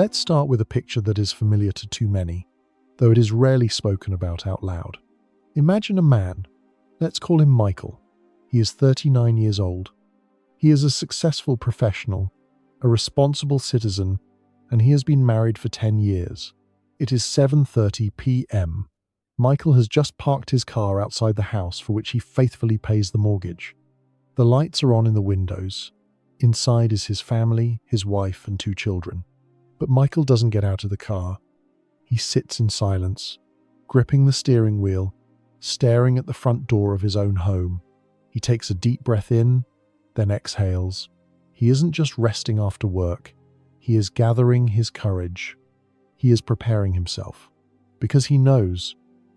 Let's start with a picture that is familiar to too many, though it is rarely spoken about out loud. Imagine a man. Let's call him Michael. He is 39 years old. He is a successful professional, a responsible citizen, and he has been married for 10 years. It is 7:30 p.m. Michael has just parked his car outside the house for which he faithfully pays the mortgage. The lights are on in the windows. Inside is his family, his wife, and 2 children. But Michael doesn't get out of the car. He sits in silence, gripping the steering wheel, staring at the front door of his own home. He takes a deep breath in, then exhales. He isn't just resting after work. He is gathering his courage. He is preparing himself. Because he knows,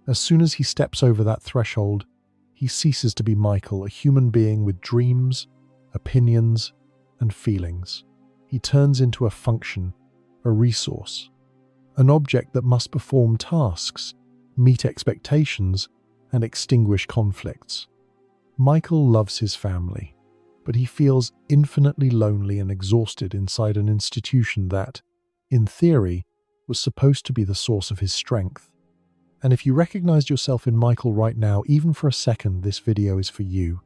as soon as he steps over that threshold, he ceases to be Michael, a human being with dreams, opinions, and feelings. He turns into a function, a resource, an object that must perform tasks, meet expectations, and extinguish conflicts. Michael loves his family, but he feels infinitely lonely and exhausted inside an institution that, in theory, was supposed to be the source of his strength. And if you recognized yourself in Michael right now, even for a second, this video is for you.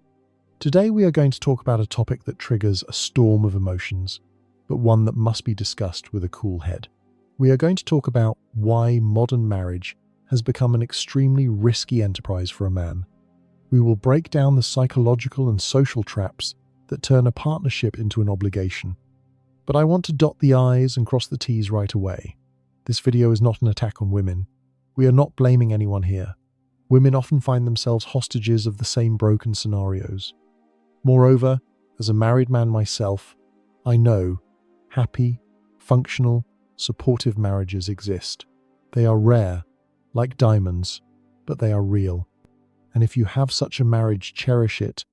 Today we are going to talk about a topic that triggers a storm of emotions, but one that must be discussed with a cool head. We are going to talk about why modern marriage has become an extremely risky enterprise for a man. We will break down the psychological and social traps that turn a partnership into an obligation. But I want to dot the I's and cross the T's right away. This video is not an attack on women. We are not blaming anyone here. Women often find themselves hostages of the same broken scenarios. Moreover, as a married man myself, I know happy, functional, supportive marriages exist. They are rare, like diamonds, but they are real. And if you have such a marriage, cherish it.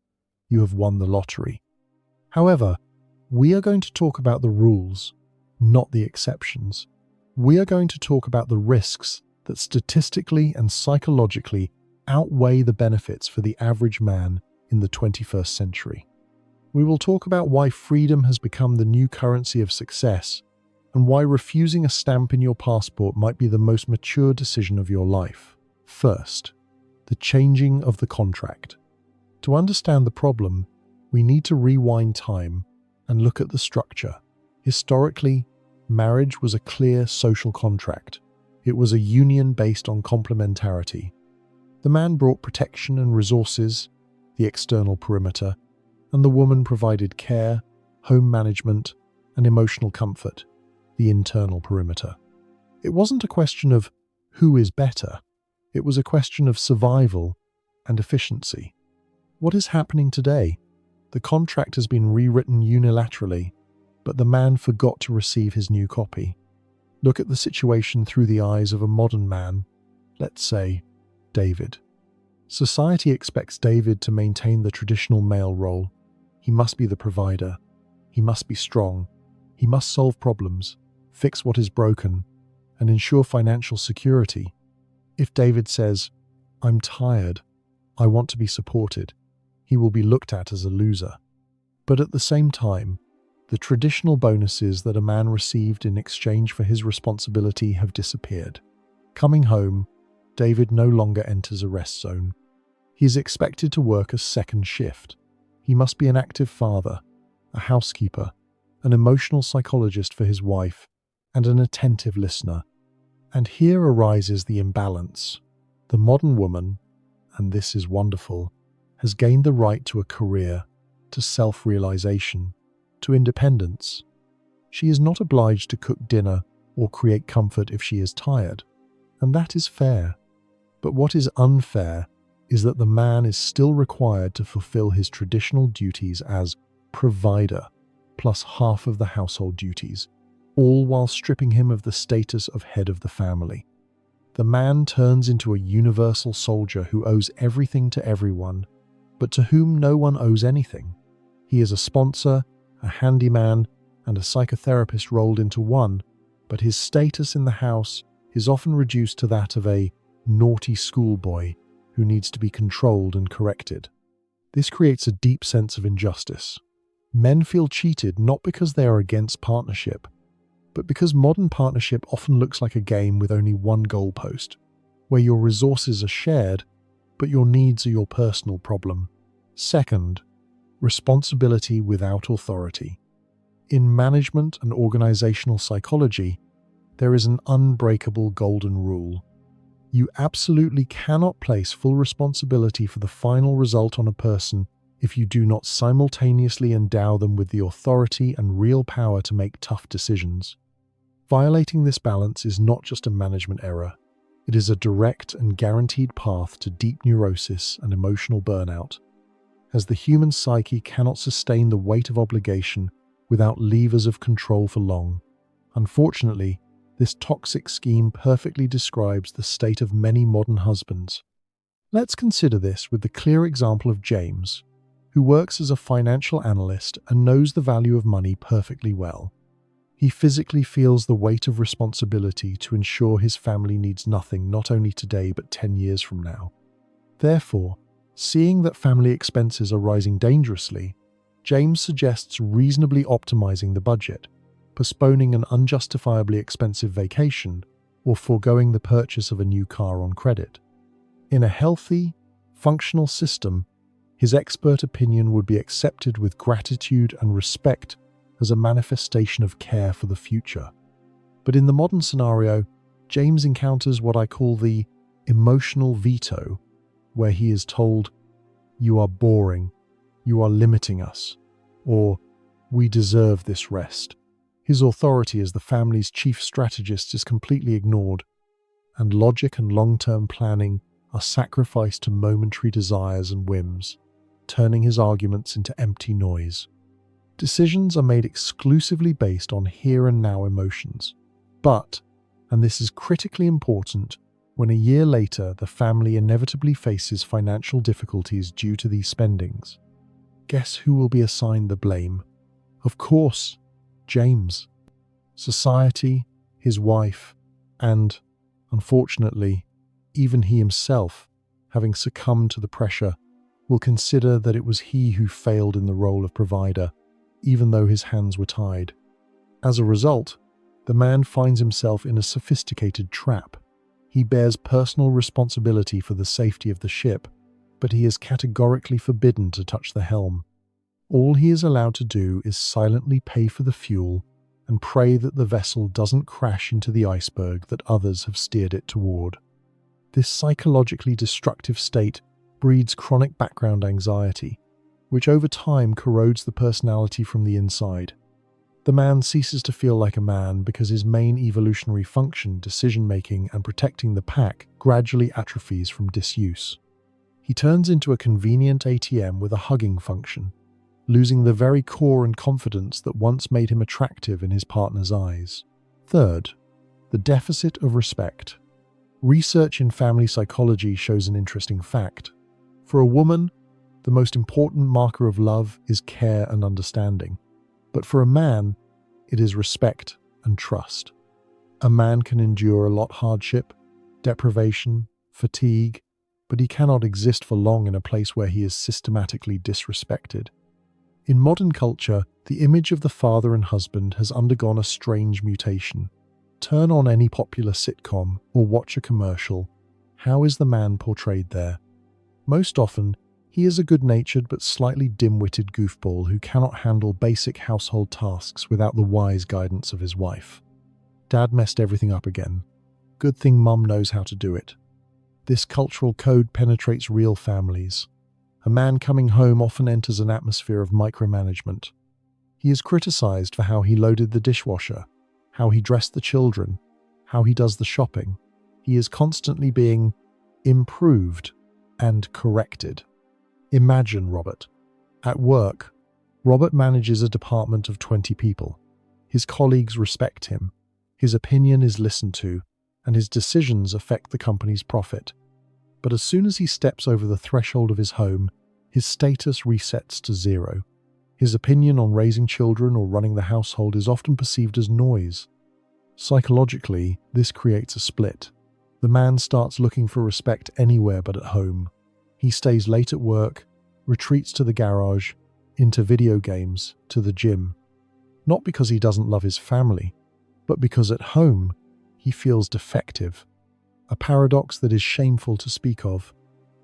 You have won the lottery. However, we are going to talk about the rules, not the exceptions. We are going to talk about the risks that statistically and psychologically outweigh the benefits for the average man in the 21st century. We will talk about why freedom has become the new currency of success and why refusing a stamp in your passport might be the most mature decision of your life. First, the changing of the contract. To understand the problem, we need to rewind time and look at the structure. Historically, marriage was a clear social contract. It was a union based on complementarity. The man brought protection and resources, the external perimeter, and the woman provided care, home management, and emotional comfort, the internal perimeter. It wasn't a question of who is better. It was a question of survival and efficiency. What is happening today? The contract has been rewritten unilaterally, but the man forgot to receive his new copy. Look at the situation through the eyes of a modern man, let's say David. Society expects David to maintain the traditional male role. He must be the provider. He must be strong. He must solve problems, fix what is broken, and ensure financial security. If David says, "I'm tired, I want to be supported," he will be looked at as a loser. But at the same time, the traditional bonuses that a man received in exchange for his responsibility have disappeared. Coming home, David no longer enters a rest zone. He is expected to work a second shift. He must be an active father, a housekeeper, an emotional psychologist for his wife, and an attentive listener. And here arises the imbalance. The modern woman, and this is wonderful, has gained the right to a career, to self-realization, to independence. She is not obliged to cook dinner or create comfort if she is tired, and that is fair. But what is unfair is that the man is still required to fulfill his traditional duties as provider, plus half of the household duties, all while stripping him of the status of head of the family. The man turns into a universal soldier who owes everything to everyone, but to whom no one owes anything. He is a sponsor, a handyman, and a psychotherapist rolled into one, but his status in the house is often reduced to that of a naughty schoolboy who needs to be controlled and corrected. This creates a deep sense of injustice. Men feel cheated not because they are against partnership, but because modern partnership often looks like a game with only one goalpost, where your resources are shared, but your needs are your personal problem. Second, responsibility without authority. In management and organizational psychology, there is an unbreakable golden rule. You absolutely cannot place full responsibility for the final result on a person if you do not simultaneously endow them with the authority and real power to make tough decisions. Violating this balance is not just a management error, it is a direct and guaranteed path to deep neurosis and emotional burnout, as the human psyche cannot sustain the weight of obligation without levers of control for long. Unfortunately, this toxic scheme perfectly describes the state of many modern husbands. Let's consider this with the clear example of James, who works as a financial analyst and knows the value of money perfectly well. He physically feels the weight of responsibility to ensure his family needs nothing not only today but 10 years from now. Therefore, seeing that family expenses are rising dangerously, James suggests reasonably optimizing the budget, postponing an unjustifiably expensive vacation, or foregoing the purchase of a new car on credit. In a healthy, functional system, his expert opinion would be accepted with gratitude and respect as a manifestation of care for the future. But in the modern scenario, James encounters what I call the emotional veto, where he is told, "You are boring, you are limiting us," or "We deserve this rest." His authority as the family's chief strategist is completely ignored, and logic and long-term planning are sacrificed to momentary desires and whims, turning his arguments into empty noise. Decisions are made exclusively based on here and now emotions. But, and this is critically important, when a year later the family inevitably faces financial difficulties due to these spendings, guess who will be assigned the blame? Of course, James. Society, his wife, and, unfortunately, even he himself, having succumbed to the pressure, will consider that it was he who failed in the role of provider, even though his hands were tied. As a result, the man finds himself in a sophisticated trap. He bears personal responsibility for the safety of the ship, but he is categorically forbidden to touch the helm. All he is allowed to do is silently pay for the fuel and pray that the vessel doesn't crash into the iceberg that others have steered it toward. This psychologically destructive state breeds chronic background anxiety, which over time corrodes the personality from the inside. The man ceases to feel like a man because his main evolutionary function, decision-making and protecting the pack, gradually atrophies from disuse. He turns into a convenient ATM with a hugging function, losing the very core and confidence that once made him attractive in his partner's eyes. Third, the deficit of respect. Research in family psychology shows an interesting fact. For a woman, the most important marker of love is care and understanding. But for a man, it is respect and trust. A man can endure a lot of hardship, deprivation, fatigue, but he cannot exist for long in a place where he is systematically disrespected. In modern culture, the image of the father and husband has undergone a strange mutation. Turn on any popular sitcom or watch a commercial. How is the man portrayed there? Most often, he is a good-natured but slightly dim-witted goofball who cannot handle basic household tasks without the wise guidance of his wife. Dad messed everything up again. Good thing Mum knows how to do it. This cultural code penetrates real families. A man coming home often enters an atmosphere of micromanagement. He is criticized for how he loaded the dishwasher, how he dressed the children, how he does the shopping. He is constantly being improved and corrected. Imagine Robert. At work, Robert manages a department of 20 people. His colleagues respect him, his opinion is listened to, and his decisions affect the company's profit. But as soon as he steps over the threshold of his home, his status resets to zero. His opinion on raising children or running the household is often perceived as noise. Psychologically, this creates a split. The man starts looking for respect anywhere but at home. He stays late at work, retreats to the garage, into video games, to the gym. Not because he doesn't love his family, but because at home he feels defective, a paradox that is shameful to speak of.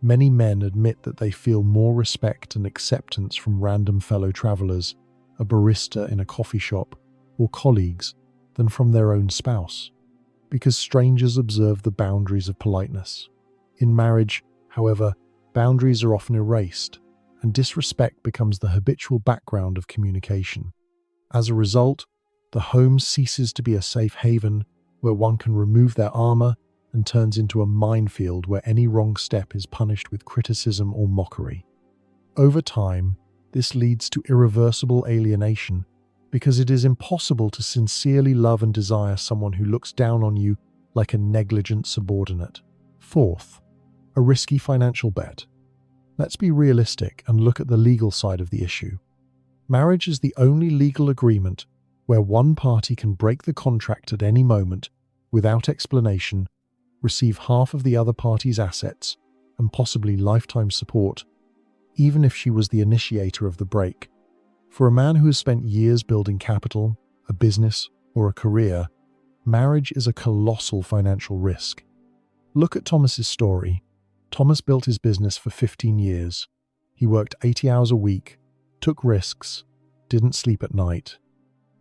Many men admit that they feel more respect and acceptance from random fellow travelers, a barista in a coffee shop, or colleagues than from their own spouse, because strangers observe the boundaries of politeness. In marriage, however, boundaries are often erased, and disrespect becomes the habitual background of communication. As a result, the home ceases to be a safe haven where one can remove their armor and turns into a minefield where any wrong step is punished with criticism or mockery. Over time, this leads to irreversible alienation because it is impossible to sincerely love and desire someone who looks down on you like a negligent subordinate. Fourth, a risky financial bet. Let's be realistic and look at the legal side of the issue. Marriage is the only legal agreement where one party can break the contract at any moment without explanation, receive half of the other party's assets, and possibly lifetime support, even if she was the initiator of the break. For a man who has spent years building capital, a business, or a career, marriage is a colossal financial risk. Look at Thomas's story. Thomas built his business for 15 years. He worked 80 hours a week, took risks, didn't sleep at night.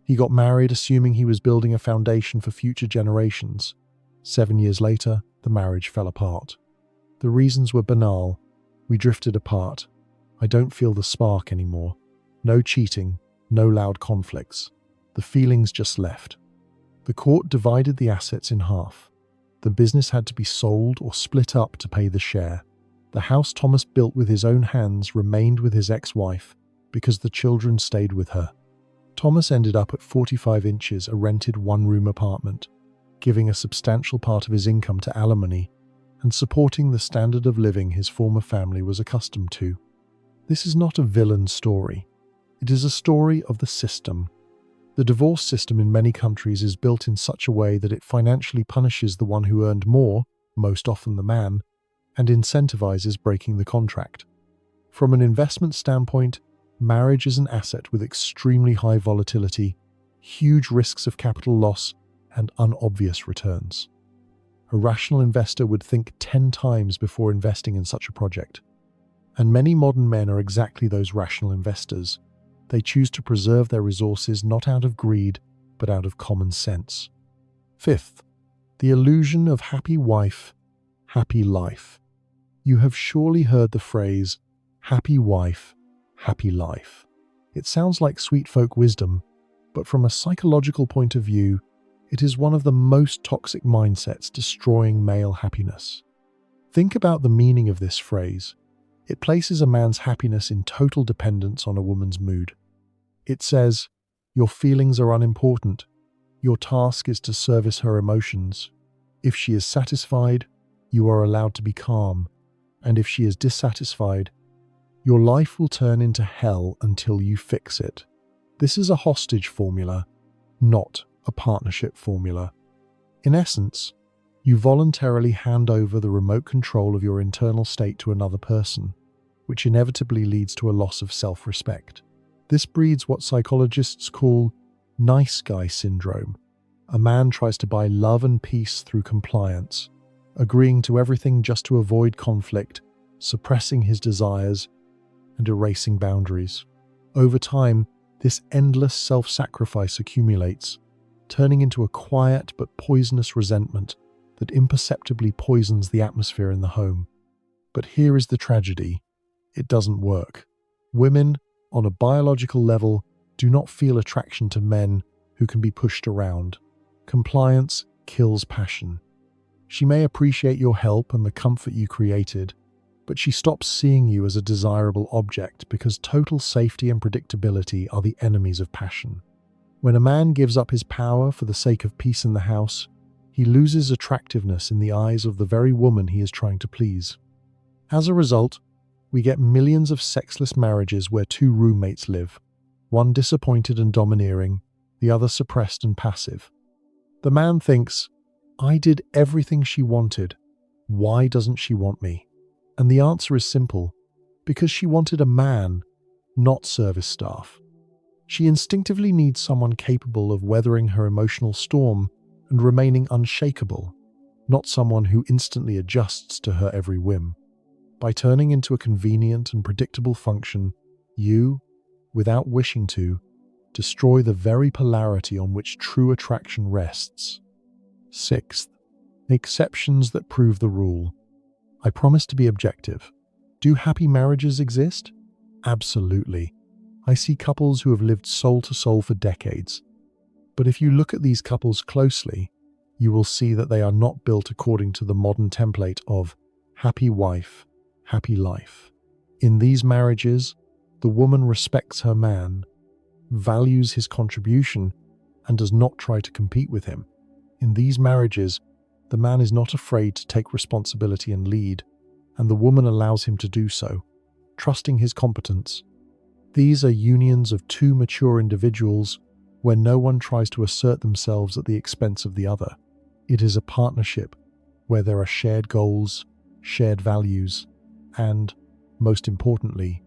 He got married assuming he was building a foundation for future generations. 7 years later, the marriage fell apart. The reasons were banal. We drifted apart. I don't feel the spark anymore. No cheating, no loud conflicts. The feelings just left. The court divided the assets in half. The business had to be sold or split up to pay the share. The house Thomas built with his own hands remained with his ex-wife because the children stayed with her. Thomas ended up at 45 inches, a rented one-room apartment, giving a substantial part of his income to alimony and supporting the standard of living his former family was accustomed to. This is not a villain story. It is a story of the system. The divorce system in many countries is built in such a way that it financially punishes the one who earned more, most often the man, and incentivizes breaking the contract. From an investment standpoint, marriage is an asset with extremely high volatility, huge risks of capital loss, and unobvious returns. A rational investor would think 10 times before investing in such a project. And many modern men are exactly those rational investors. They choose to preserve their resources not out of greed, but out of common sense. Fifth, the illusion of happy wife, happy life. You have surely heard the phrase, happy wife, happy life. It sounds like sweet folk wisdom, but from a psychological point of view, it is one of the most toxic mindsets destroying male happiness. Think about the meaning of this phrase. It places a man's happiness in total dependence on a woman's mood. It says, your feelings are unimportant. Your task is to service her emotions. If she is satisfied, you are allowed to be calm. And if she is dissatisfied, your life will turn into hell until you fix it. This is a hostage formula, not a partnership formula. In essence, you voluntarily hand over the remote control of your internal state to another person, which inevitably leads to a loss of self-respect. This breeds what psychologists call nice guy syndrome. A man tries to buy love and peace through compliance, agreeing to everything just to avoid conflict, suppressing his desires, and erasing boundaries. Over time, this endless self-sacrifice accumulates, turning into a quiet but poisonous resentment that imperceptibly poisons the atmosphere in the home. But here is the tragedy. It doesn't work. Women, on a biological level, do not feel attraction to men who can be pushed around. Compliance kills passion. She may appreciate your help and the comfort you created, but she stops seeing you as a desirable object because total safety and predictability are the enemies of passion. When a man gives up his power for the sake of peace in the house, he loses attractiveness in the eyes of the very woman he is trying to please. As a result, we get millions of sexless marriages where two roommates live, one disappointed and domineering, the other suppressed and passive. The man thinks, I did everything she wanted. Why doesn't she want me? And the answer is simple, because she wanted a man, not service staff. She instinctively needs someone capable of weathering her emotional storm and remaining unshakable, not someone who instantly adjusts to her every whim. By turning into a convenient and predictable function, you, without wishing to, destroy the very polarity on which true attraction rests. Sixth, exceptions that prove the rule. I promise to be objective. Do happy marriages exist? Absolutely. I see couples who have lived soul to soul for decades. But if you look at these couples closely, you will see that they are not built according to the modern template of happy wife, happy life. In these marriages, the woman respects her man, values his contribution, and does not try to compete with him. In these marriages, the man is not afraid to take responsibility and lead, and the woman allows him to do so, trusting his competence. These are unions of two mature individuals where no one tries to assert themselves at the expense of the other. It is a partnership where there are shared goals, shared values, and, most importantly,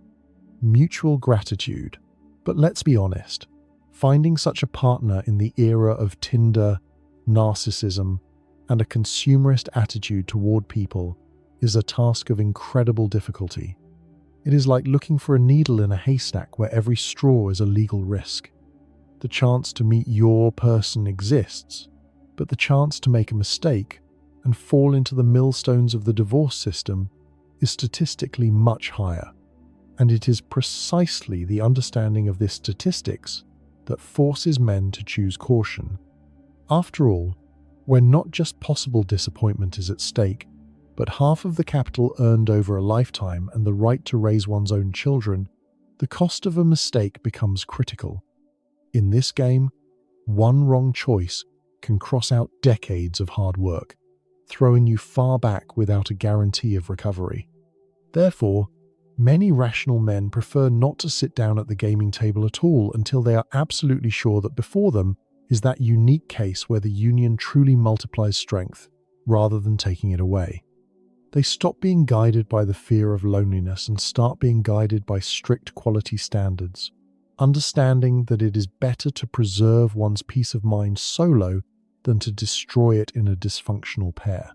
mutual gratitude. But let's be honest, finding such a partner in the era of Tinder, narcissism, and a consumerist attitude toward people is a task of incredible difficulty. It is like looking for a needle in a haystack where every straw is a legal risk. The chance to meet your person exists, but the chance to make a mistake and fall into the millstones of the divorce system is statistically much higher. And it is precisely the understanding of this statistics that forces men to choose caution. After all, when not just possible disappointment is at stake, but half of the capital earned over a lifetime and the right to raise one's own children, the cost of a mistake becomes critical. In this game, one wrong choice can cross out decades of hard work, throwing you far back without a guarantee of recovery. Therefore, many rational men prefer not to sit down at the gaming table at all until they are absolutely sure that before them is that unique case where the union truly multiplies strength, rather than taking it away. They stop being guided by the fear of loneliness and start being guided by strict quality standards, understanding that it is better to preserve one's peace of mind solo than to destroy it in a dysfunctional pair.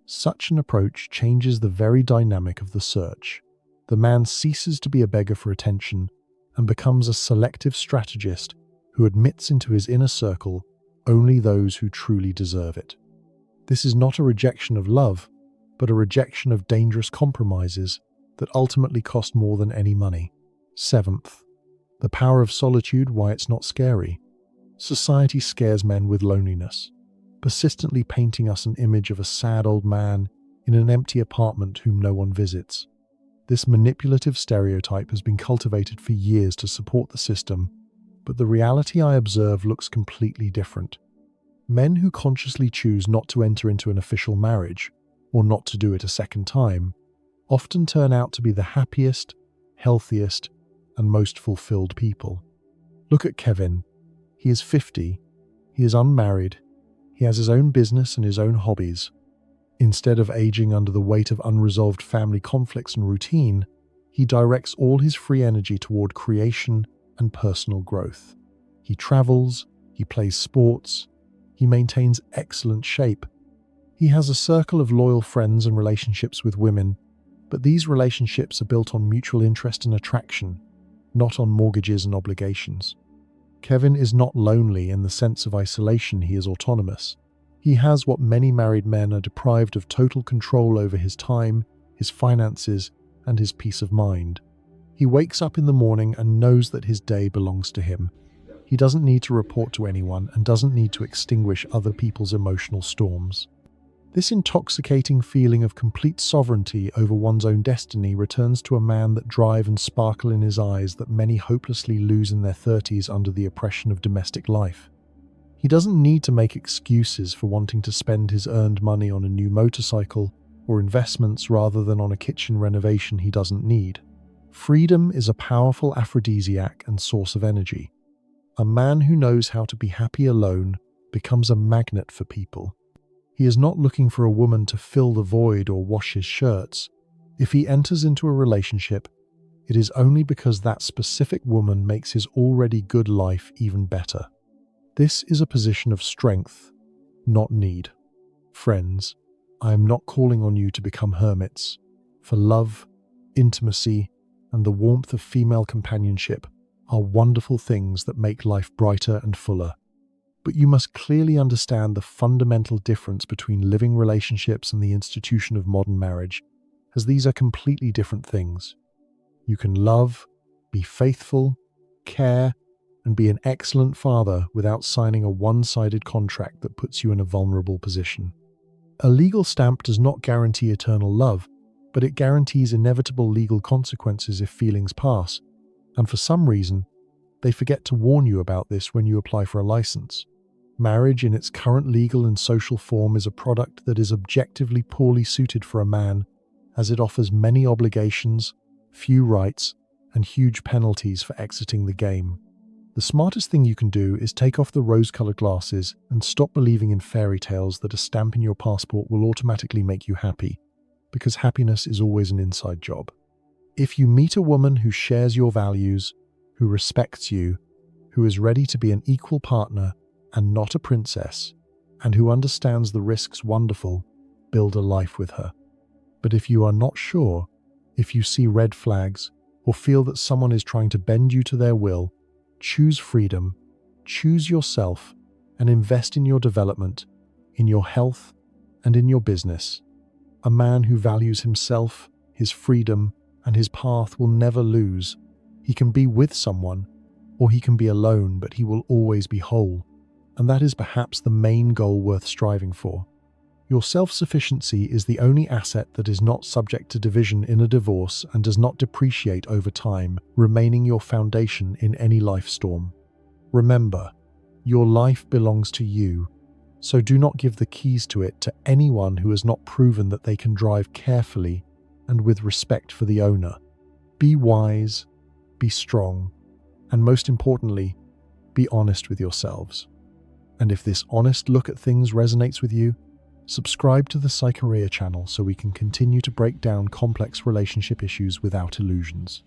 Such an approach changes the very dynamic of the search. The man ceases to be a beggar for attention and becomes a selective strategist who admits into his inner circle only those who truly deserve it. This is not a rejection of love, but a rejection of dangerous compromises that ultimately cost more than any money. Seventh, the power of solitude, why it's not scary. Society scares men with loneliness, persistently painting us an image of a sad old man in an empty apartment whom no one visits. This manipulative stereotype has been cultivated for years to support the system, but the reality I observe looks completely different. Men who consciously choose not to enter into an official marriage, or not to do it a second time, often turn out to be the happiest, healthiest, and most fulfilled people. Look at Kevin. He is 50, he is unmarried, he has his own business and his own hobbies. Instead of aging under the weight of unresolved family conflicts and routine, he directs all his free energy toward creation and personal growth. He travels, he plays sports, he maintains excellent shape. He has a circle of loyal friends and relationships with women, but these relationships are built on mutual interest and attraction, not on mortgages and obligations. Kevin is not lonely in the sense of isolation, he is autonomous. He has what many married men are deprived of: total control over his time, his finances, and his peace of mind. He wakes up in the morning and knows that his day belongs to him. He doesn't need to report to anyone and doesn't need to extinguish other people's emotional storms. This intoxicating feeling of complete sovereignty over one's own destiny returns to a man that drive and sparkle in his eyes that many hopelessly lose in their 30s under the oppression of domestic life. He doesn't need to make excuses for wanting to spend his earned money on a new motorcycle or investments rather than on a kitchen renovation he doesn't need. Freedom is a powerful aphrodisiac and source of energy. A man who knows how to be happy alone becomes a magnet for people. He is not looking for a woman to fill the void or wash his shirts. If he enters into a relationship, it is only because that specific woman makes his already good life even better. This is a position of strength, not need. Friends, I am not calling on you to become hermits, for love, intimacy, and the warmth of female companionship are wonderful things that make life brighter and fuller. But you must clearly understand the fundamental difference between living relationships and the institution of modern marriage, as these are completely different things. You can love, be faithful, care, and be an excellent father without signing a one-sided contract that puts you in a vulnerable position. A legal stamp does not guarantee eternal love, but it guarantees inevitable legal consequences if feelings pass, and for some reason, they forget to warn you about this when you apply for a license. Marriage in its current legal and social form is a product that is objectively poorly suited for a man, as it offers many obligations, few rights, and huge penalties for exiting the game. The smartest thing you can do is take off the rose-colored glasses and stop believing in fairy tales that a stamp in your passport will automatically make you happy, because happiness is always an inside job. If you meet a woman who shares your values, who respects you, who is ready to be an equal partner and not a princess, and who understands the risks wonderful, build a life with her. But if you are not sure, if you see red flags, or feel that someone is trying to bend you to their will, choose freedom, choose yourself, and invest in your development, in your health, and in your business. A man who values himself, his freedom, and his path will never lose. He can be with someone, or he can be alone, but he will always be whole. And that is perhaps the main goal worth striving for. Your self-sufficiency is the only asset that is not subject to division in a divorce and does not depreciate over time, remaining your foundation in any life storm. Remember, your life belongs to you, so do not give the keys to it to anyone who has not proven that they can drive carefully and with respect for the owner. Be wise, be strong, and most importantly, be honest with yourselves. And if this honest look at things resonates with you, subscribe to the Psycheria channel so we can continue to break down complex relationship issues without illusions.